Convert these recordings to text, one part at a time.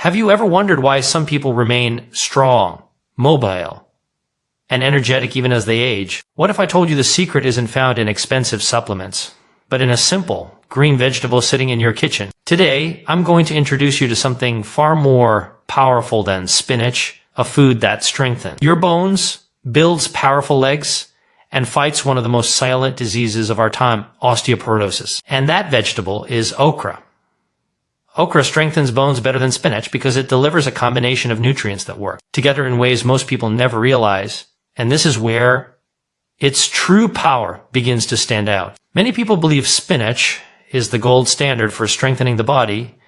Have you ever wondered why some people remain strong, mobile, and energetic even as they age? What if I told you the secret isn't found in expensive supplements, but in a simple green vegetable sitting in your kitchen? Today, I'm going to introduce you to something far more powerful than spinach, a food that strengthens your bones, builds powerful legs, and fights one of the most silent diseases of our time, osteoporosis. And that vegetable is okra. Okra strengthens bones better than spinach because it delivers a combination of nutrients that work together in ways most people never realize. And this is where its true power begins to stand out. Many people believe spinach is the gold standard for strengthening the body,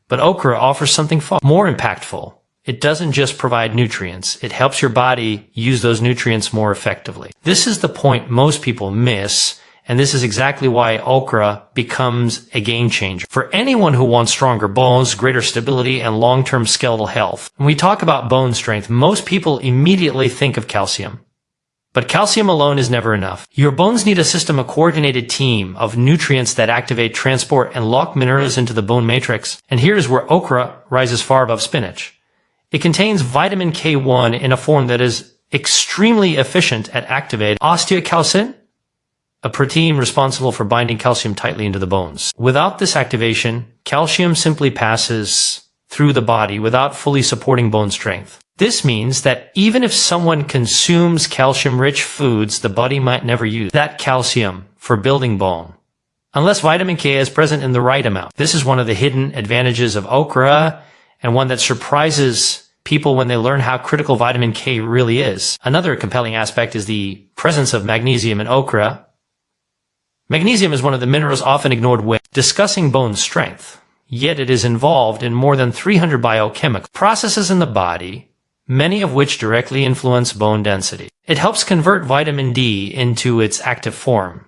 but okra offers something far more impactful. It doesn't just provide nutrients, it helps your body use those nutrients more effectively. This is the point most people miss, and this is exactly why okra becomes a game changer for anyone who wants stronger bones, greater stability, and long-term skeletal health. When we talk about bone strength, most people immediately think of calcium. But calcium alone is never enough. Your bones need a coordinated team of nutrients that activate, transport, and lock minerals into the bone matrix. And here's where okra rises far above spinach. It contains vitamin K1 in a form that is extremely efficient at activating osteocalcin, a protein responsible for binding calcium tightly into the bones. Without this activation, calcium simply passes through the body without fully supporting bone strength. This means that even if someone consumes calcium-rich foods, the body might never use that calcium for building bone, unless vitamin K is present in the right amount. This is one of the hidden advantages of okra, and one that surprises people when they learn how critical vitamin K really is. Another compelling aspect is the presence of magnesium in okra. Magnesium is one of the minerals often ignored when discussing bone strength, yet it is involved in more than 300 biochemical processes in the body, many of which directly influence bone density. It helps convert vitamin D into its active form,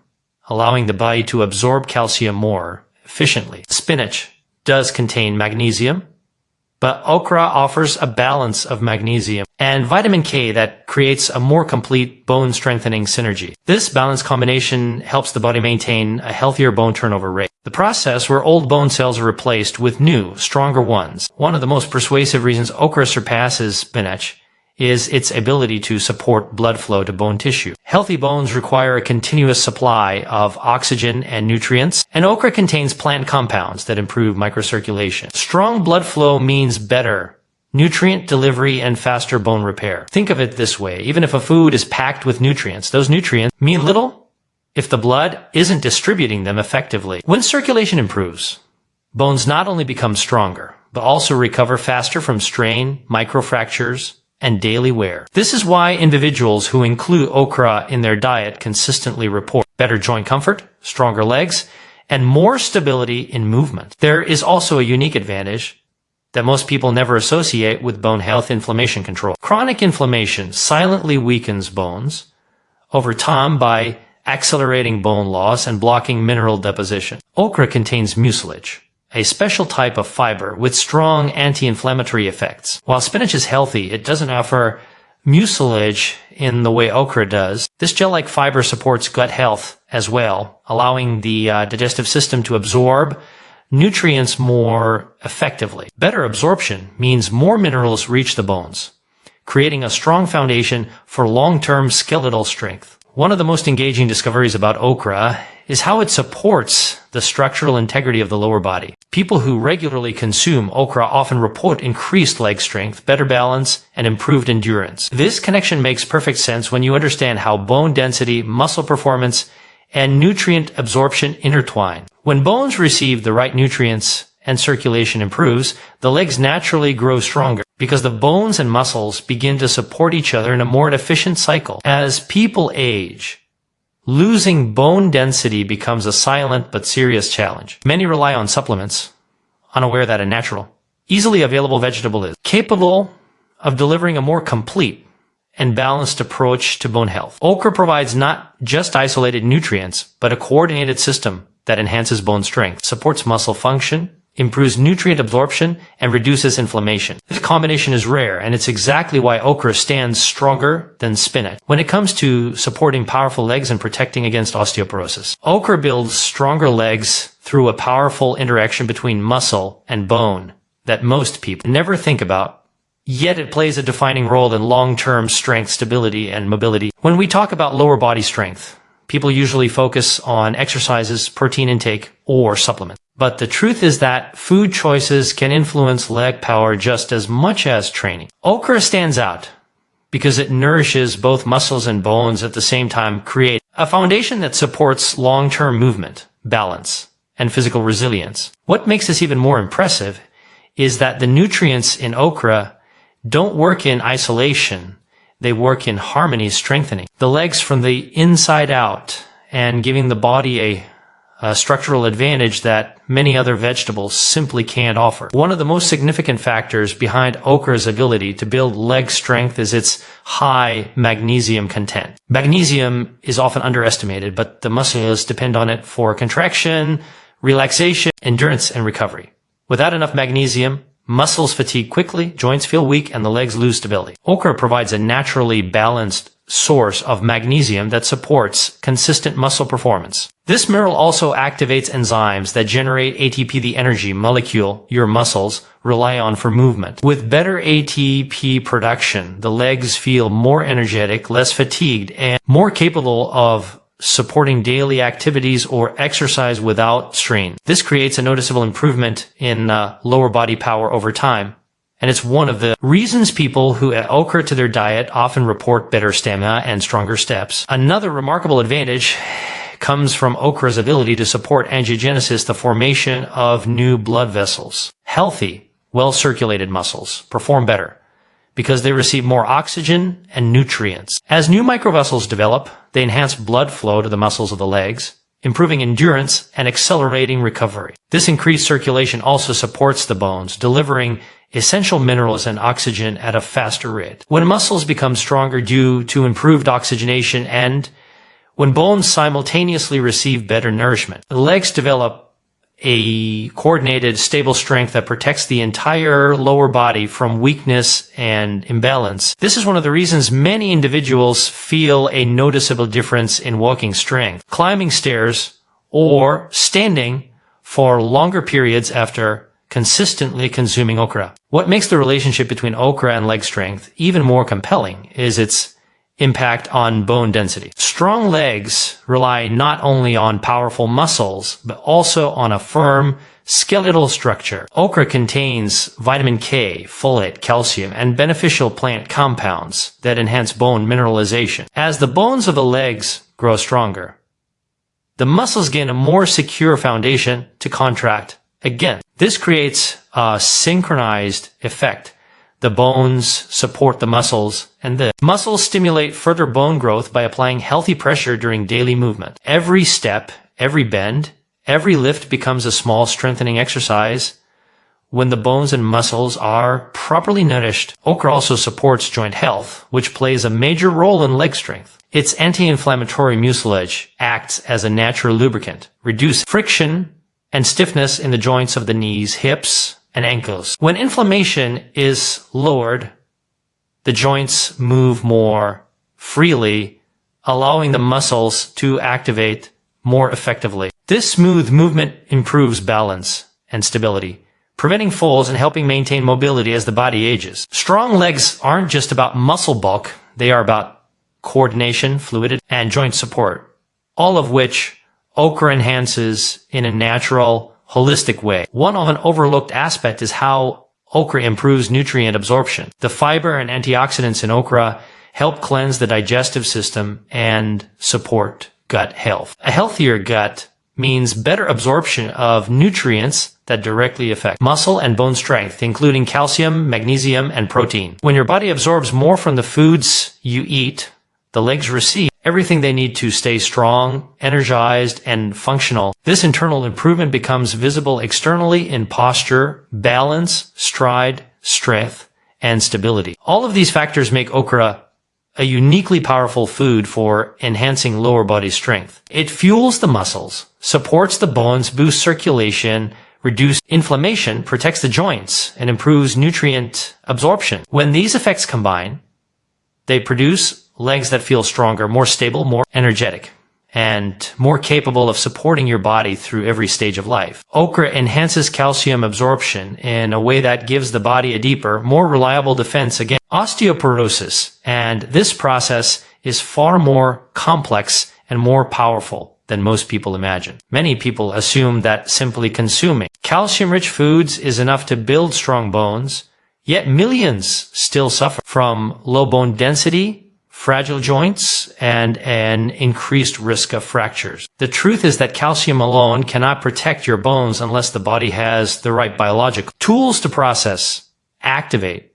allowing the body to absorb calcium more efficiently. Spinach does contain magnesium, but okra offers a balance of magnesium and vitamin K that creates a more complete bone-strengthening synergy. This balanced combination helps the body maintain a healthier bone turnover rate, the process where old bone cells are replaced with new, stronger ones. One of the most persuasive reasons okra surpasses spinach is its ability to support blood flow to bone tissue. Healthy bones require a continuous supply of oxygen and nutrients, and okra contains plant compounds that improve microcirculation. Strong blood flow means better nutrient delivery and faster bone repair. Think of it this way: even if a food is packed with nutrients, those nutrients mean little if the blood isn't distributing them effectively. When circulation improves, bones not only become stronger, but also recover faster from strain, microfractures, and daily wear. This is why individuals who include okra in their diet consistently report better joint comfort, stronger legs, and more stability in movement. There is also a unique advantage that most people never associate with bone health: inflammation control. Chronic inflammation silently weakens bones over time by accelerating bone loss and blocking mineral deposition. Okra contains mucilage, a special type of fiber with strong anti-inflammatory effects. While spinach is healthy, it doesn't offer mucilage in the way okra does. This gel-like fiber supports gut health as well, allowing the digestive system to absorb nutrients more effectively. Better absorption means more minerals reach the bones, creating a strong foundation for long-term skeletal strength. One of the most engaging discoveries about okra is how it supports the structural integrity of the lower body. People who regularly consume okra often report increased leg strength, better balance, and improved endurance. This connection makes perfect sense when you understand how bone density, muscle performance, and nutrient absorption intertwine. When bones receive the right nutrients and circulation improves, the legs naturally grow stronger because the bones and muscles begin to support each other in a more efficient cycle. As people age, losing bone density becomes a silent but serious challenge. Many rely on supplements, unaware that a natural, easily available vegetable is capable of delivering a more complete and balanced approach to bone health. Okra provides not just isolated nutrients, but a coordinated system that enhances bone strength, supports muscle function, improves nutrient absorption, and reduces inflammation. This combination is rare, and it's exactly why okra stands stronger than spinach when it comes to supporting powerful legs and protecting against osteoporosis. Okra builds stronger legs through a powerful interaction between muscle and bone that most people never think about, yet it plays a defining role in long-term strength, stability, and mobility. When we talk about lower body strength, people usually focus on exercises, protein intake, or supplements. But the truth is that food choices can influence leg power just as much as training. Okra stands out because it nourishes both muscles and bones at the same time, create a foundation that supports long-term movement, balance, and physical resilience. What makes this even more impressive is that the nutrients in okra don't work in isolation. They work in harmony, strengthening the legs from the inside out and giving the body a structural advantage that many other vegetables simply can't offer. One of the most significant factors behind okra's ability to build leg strength is its high magnesium content. Magnesium is often underestimated, but the muscles depend on it for contraction, relaxation, endurance, and recovery. Without enough magnesium, muscles fatigue quickly, joints feel weak, and the legs lose stability. Okra provides a naturally balanced source of magnesium that supports consistent muscle performance. This mineral also activates enzymes that generate ATP, the energy molecule your muscles rely on for movement. With better ATP production, the legs feel more energetic, less fatigued, and more capable of supporting daily activities or exercise without strain. This creates a noticeable improvement in lower body power over time. And it's one of the reasons people who add okra to their diet often report better stamina and stronger steps. Another remarkable advantage comes from okra's ability to support angiogenesis, the formation of new blood vessels. Healthy, well-circulated muscles perform better because they receive more oxygen and nutrients. As new microvessels develop, they enhance blood flow to the muscles of the legs, improving endurance and accelerating recovery. This increased circulation also supports the bones, delivering essential minerals and oxygen at a faster rate. When muscles become stronger due to improved oxygenation and when bones simultaneously receive better nourishment, the legs develop a coordinated, stable strength that protects the entire lower body from weakness and imbalance. This is one of the reasons many individuals feel a noticeable difference in walking strength, climbing stairs, or standing for longer periods after consistently consuming okra. What makes the relationship between okra and leg strength even more compelling is its impact on bone density. Strong legs rely not only on powerful muscles, but also on a firm skeletal structure. Okra contains vitamin K, folate, calcium, and beneficial plant compounds that enhance bone mineralization. As the bones of the legs grow stronger, the muscles gain a more secure foundation to contract again. This creates a synchronized effect. The bones support the muscles, and the muscles stimulate further bone growth by applying healthy pressure during daily movement. Every step, every bend, every lift becomes a small strengthening exercise when the bones and muscles are properly nourished. Okra also supports joint health, which plays a major role in leg strength. Its anti-inflammatory mucilage acts as a natural lubricant, reducing friction and stiffness in the joints of the knees, hips, and ankles. When inflammation is lowered, the joints move more freely, allowing the muscles to activate more effectively. This smooth movement improves balance and stability, preventing falls and helping maintain mobility as the body ages. Strong legs aren't just about muscle bulk, they are about coordination, fluidity, and joint support, all of which okra enhances in a natural, holistic way. One often overlooked aspect is how okra improves nutrient absorption. The fiber and antioxidants in okra help cleanse the digestive system and support gut health. A healthier gut means better absorption of nutrients that directly affect muscle and bone strength, including calcium, magnesium, and protein. When your body absorbs more from the foods you eat, the legs receive everything they need to stay strong, energized, and functional. This internal improvement becomes visible externally in posture, balance, stride, strength, and stability. All of these factors make okra a uniquely powerful food for enhancing lower body strength. It fuels the muscles, supports the bones, boosts circulation, reduces inflammation, protects the joints, and improves nutrient absorption. When these effects combine, they produce legs that feel stronger, more stable, more energetic, and more capable of supporting your body through every stage of life. Okra enhances calcium absorption in a way that gives the body a deeper, more reliable defense against osteoporosis, and this process is far more complex and more powerful than most people imagine. Many people assume that simply consuming calcium-rich foods is enough to build strong bones, yet millions still suffer from low bone density, fragile joints, and an increased risk of fractures. The truth is that calcium alone cannot protect your bones unless the body has the right biological tools to process, activate,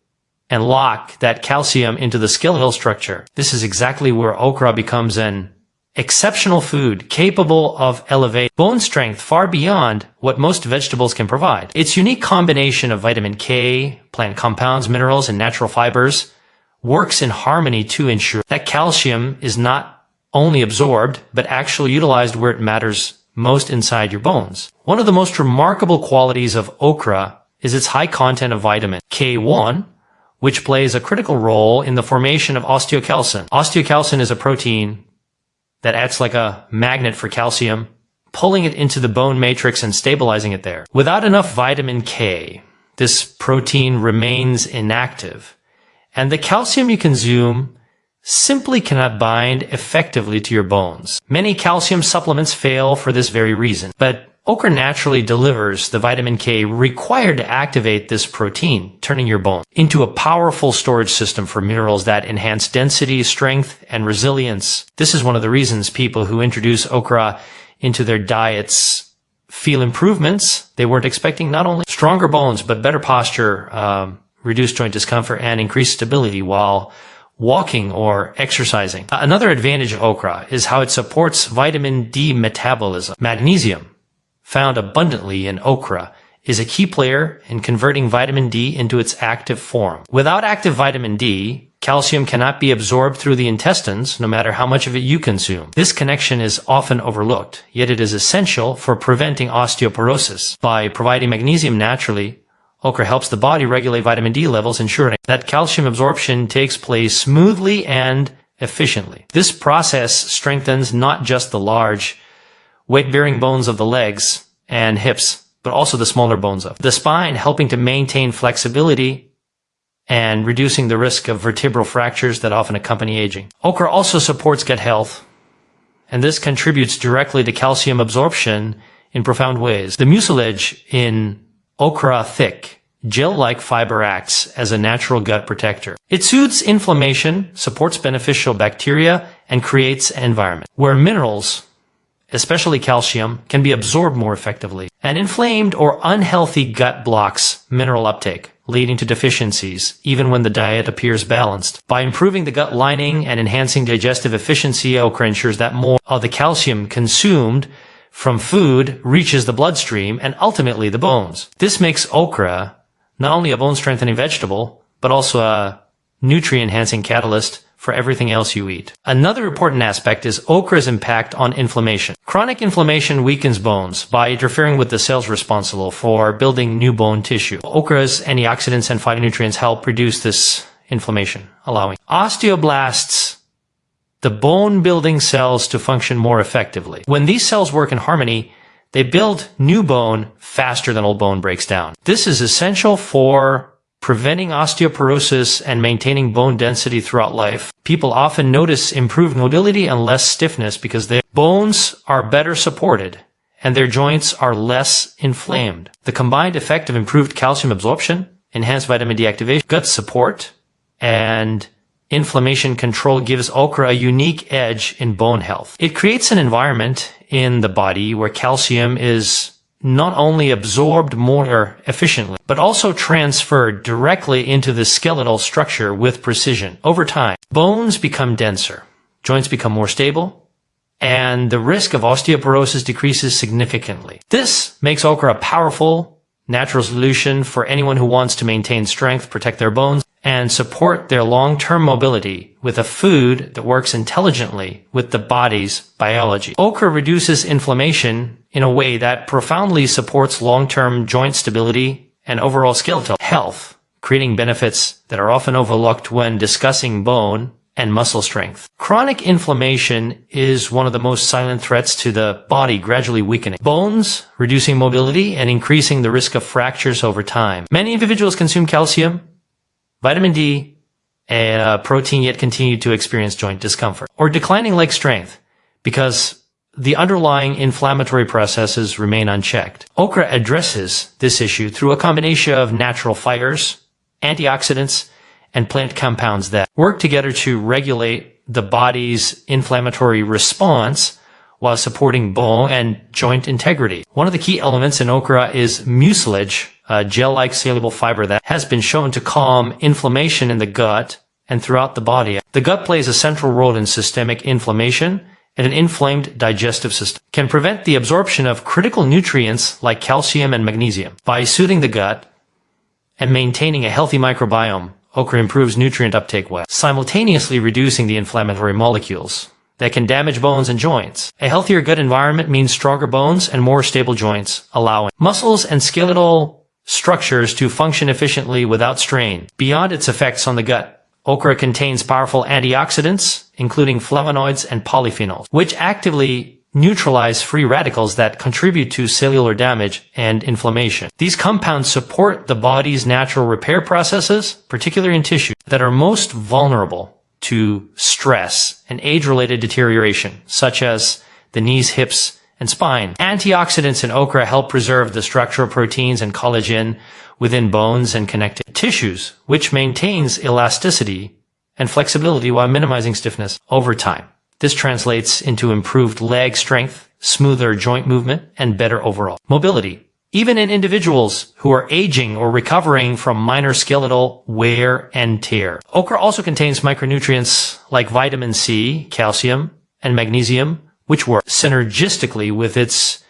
and lock that calcium into the skeletal structure. This is exactly where okra becomes an exceptional food capable of elevating bone strength far beyond what most vegetables can provide. Its unique combination of vitamin K, plant compounds, minerals, and natural fibers works in harmony to ensure that calcium is not only absorbed, but actually utilized where it matters most inside your bones. One of the most remarkable qualities of okra is its high content of vitamin K1, which plays a critical role in the formation of osteocalcin. Osteocalcin is a protein that acts like a magnet for calcium, pulling it into the bone matrix and stabilizing it there. Without enough vitamin K, this protein remains inactive, and the calcium you consume simply cannot bind effectively to your bones. Many calcium supplements fail for this very reason, but okra naturally delivers the vitamin K required to activate this protein, turning your bone into a powerful storage system for minerals that enhance density, strength, and resilience. This is one of the reasons people who introduce okra into their diets feel improvements they weren't expecting, not only stronger bones, but better posture, reduced joint discomfort, and increased stability while walking or exercising. Another advantage of okra is how it supports vitamin D metabolism. Magnesium, found abundantly in okra, is a key player in converting vitamin D into its active form. Without active vitamin D, calcium cannot be absorbed through the intestines, no matter how much of it you consume. This connection is often overlooked, yet it is essential for preventing osteoporosis. By providing magnesium naturally, okra helps the body regulate vitamin D levels, ensuring that calcium absorption takes place smoothly and efficiently. This process strengthens not just the large, weight-bearing bones of the legs and hips, but also the smaller bones of the spine, helping to maintain flexibility and reducing the risk of vertebral fractures that often accompany aging. Okra also supports gut health, and this contributes directly to calcium absorption in profound ways. The mucilage in okra thick, gel-like fiber acts as a natural gut protector. It soothes inflammation, supports beneficial bacteria, and creates an environment where minerals, especially calcium, can be absorbed more effectively. An inflamed or unhealthy gut blocks mineral uptake, leading to deficiencies, even when the diet appears balanced. By improving the gut lining and enhancing digestive efficiency, okra ensures that more of the calcium consumed from food reaches the bloodstream and ultimately the bones. This makes okra not only a bone-strengthening vegetable, but also a nutrient-enhancing catalyst for everything else you eat. Another important aspect is okra's impact on inflammation. Chronic inflammation weakens bones by interfering with the cells responsible for building new bone tissue. Okra's antioxidants and phytonutrients help reduce this inflammation, allowing osteoblasts, the bone-building cells, to function more effectively. When these cells work in harmony, they build new bone faster than old bone breaks down. This is essential for preventing osteoporosis and maintaining bone density throughout life. People often notice improved mobility and less stiffness because their bones are better supported and their joints are less inflamed. The combined effect of improved calcium absorption, enhanced vitamin D activation, gut support, and inflammation control gives okra a unique edge in bone health. It creates an environment in the body where calcium is not only absorbed more efficiently, but also transferred directly into the skeletal structure with precision. Over time, bones become denser, joints become more stable, and the risk of osteoporosis decreases significantly. This makes okra a powerful, natural solution for anyone who wants to maintain strength, protect their bones, and support their long-term mobility with a food that works intelligently with the body's biology. Okra reduces inflammation in a way that profoundly supports long-term joint stability and overall skeletal health, creating benefits that are often overlooked when discussing bone and muscle strength. Chronic inflammation is one of the most silent threats to the body, gradually weakening bones, reducing mobility, and increasing the risk of fractures over time. Many individuals consume calcium, vitamin D, and protein, yet continue to experience joint discomfort or declining leg strength because the underlying inflammatory processes remain unchecked. Okra addresses this issue through a combination of natural fibers, antioxidants, and plant compounds that work together to regulate the body's inflammatory response while supporting bone and joint integrity. One of the key elements in okra is mucilage, a gel-like soluble fiber that has been shown to calm inflammation in the gut and throughout the body. The gut plays a central role in systemic inflammation, and an inflamed digestive system can prevent the absorption of critical nutrients like calcium and magnesium. By soothing the gut and maintaining a healthy microbiome, okra improves nutrient uptake while simultaneously reducing the inflammatory molecules that can damage bones and joints. A healthier gut environment means stronger bones and more stable joints, allowing muscles and skeletal structures to function efficiently without strain. Beyond its effects on the gut, okra contains powerful antioxidants, including flavonoids and polyphenols, which actively neutralize free radicals that contribute to cellular damage and inflammation. These compounds support the body's natural repair processes, particularly in tissues that are most vulnerable to stress and age-related deterioration, such as the knees, hips, and spine. Antioxidants in okra help preserve the structural proteins and collagen within bones and connective tissues, which maintains elasticity and flexibility while minimizing stiffness over time. This translates into improved leg strength, smoother joint movement, and better overall mobility, even in individuals who are aging or recovering from minor skeletal wear and tear. Okra also contains micronutrients like vitamin C, calcium, and magnesium, which work synergistically with its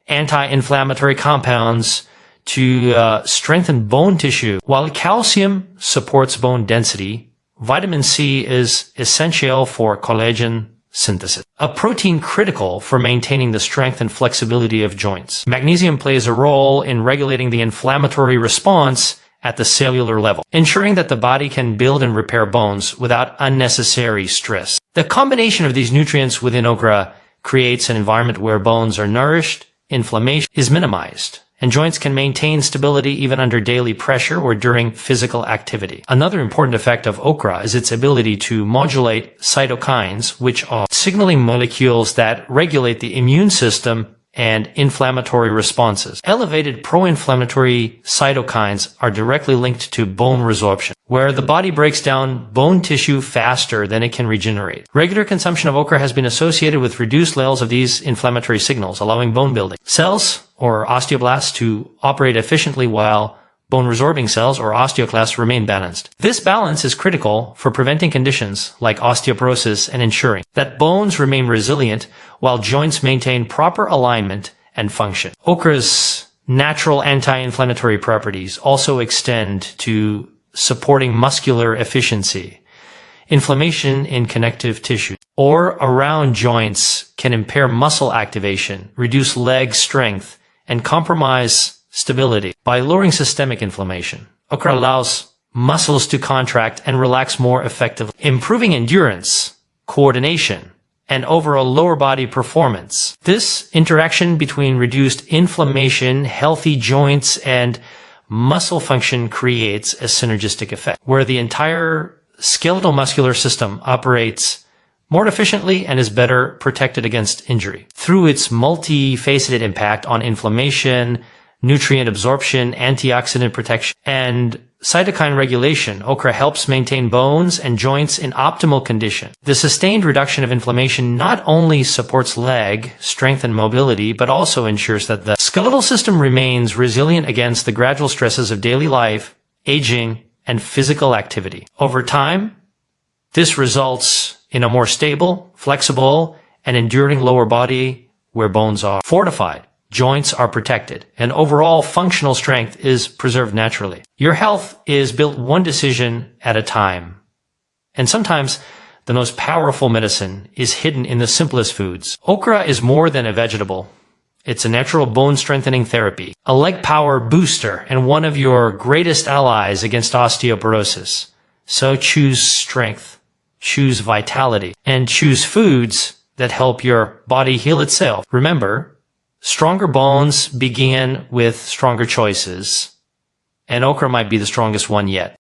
anti-inflammatory compounds to strengthen bone tissue. While calcium supports bone density, vitamin C is essential for collagen synthesis, a protein critical for maintaining the strength and flexibility of joints. Magnesium plays a role in regulating the inflammatory response at the cellular level, ensuring that the body can build and repair bones without unnecessary stress. The combination of these nutrients within okra creates an environment where bones are nourished, inflammation is minimized, and joints can maintain stability even under daily pressure or during physical activity. Another important effect of okra is its ability to modulate cytokines, which are signaling molecules that regulate the immune system and inflammatory responses. Elevated pro-inflammatory cytokines are directly linked to bone resorption, where the body breaks down bone tissue faster than it can regenerate. Regular consumption of okra has been associated with reduced levels of these inflammatory signals, allowing bone building cells or osteoblasts to operate efficiently while bone resorbing cells or osteoclasts remain balanced. This balance is critical for preventing conditions like osteoporosis and ensuring that bones remain resilient while joints maintain proper alignment and function. Okra's natural anti-inflammatory properties also extend to supporting muscular efficiency. Inflammation in connective tissue or around joints can impair muscle activation, reduce leg strength, and compromise stability. By lowering systemic inflammation, okra allows muscles to contract and relax more effectively, improving endurance, coordination, and overall lower body performance. This interaction between reduced inflammation, healthy joints, and muscle function creates a synergistic effect, where the entire skeletal muscular system operates more efficiently and is better protected against injury. Through its multifaceted impact on inflammation, nutrient absorption, antioxidant protection, and cytokine regulation, okra helps maintain bones and joints in optimal condition. The sustained reduction of inflammation not only supports leg strength and mobility, but also ensures that the skeletal system remains resilient against the gradual stresses of daily life, aging, and physical activity. Over time, this results in a more stable, flexible, and enduring lower body where bones are fortified, joints are protected, and overall functional strength is preserved naturally. Your health is built one decision at a time. And sometimes the most powerful medicine is hidden in the simplest foods. Okra is more than a vegetable. It's a natural bone strengthening therapy, a leg power booster, and one of your greatest allies against osteoporosis. So choose strength choose vitality, and choose foods that help your body heal itself. Remember, stronger bones begin with stronger choices, and okra might be the strongest one yet.